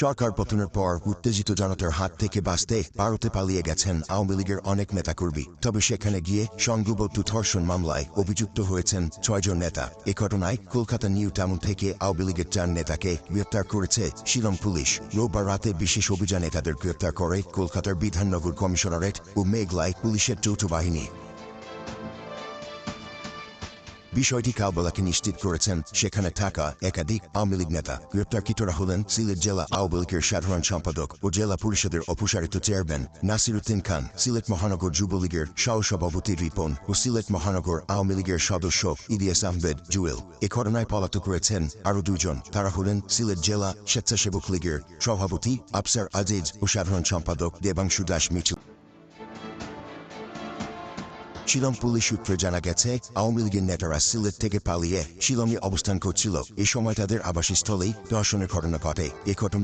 সরকার পতনের পর উত্তেজিত জনতার হাত থেকে বাঁচতে ভারতে পালিয়ে গেছেন আওয়ামী লীগের অনেক নেতাকর্মী। তবে সেখানে গিয়ে সংঘবদ্ধ ধর্ষণ মামলায় অভিযুক্ত হয়েছেন ৬ জন নেতা। এ ঘটনায় কলকাতা নিউ টাউন থেকে আওয়ামী লীগের ৪ নেতাকে গ্রেপ্তার করেছে শিলং পুলিশ। রোববার রাতে বিশেষ অভিযানে তাদের গ্রেপ্তার করে কলকাতার বিধাননগর কমিশনারেট ও মেঘলায় পুলিশের যৌথ বাহিনী। বিষয়টি কালবেলাকে নিশ্চিত করেছেন সেখানে থাকা একাধিক আওয়ামী লীগ নেতা। গ্রেপ্তারকৃতরা হলেন সিলেট জেলা আওয়ামী লীগের সাধারণ সম্পাদক ও জেলা পরিষদের অপসারিত চেয়ারম্যান নাসিরউদ্দিন খান, সিলেট মহানগর যুবলীগের সহসভাপতি রিপন ও সিলেট মহানগর আওয়ামী লীগের সদস্য ইলিয়াস আহমেদ জুয়েল। এ ঘটনায় পলাতক রয়েছেন আরও ২ জন। তারা হলেন সিলেট জেলা স্বেচ্ছাসেবক লীগের সভাপতি আফসার আজিজ ও সাধারণ সম্পাদক দেবাংশু দাস মিচু। শিলং পুলিশ সূত্রে জানা গেছে, আওয়ামী লীগের নেতারা সিলেট থেকে পালিয়ে শিলংয়ে অবস্থান করছিল। এ সময় তাদের আবাসস্থলেই ধর্ষণের ঘটনা ঘটে। এ ঘটনা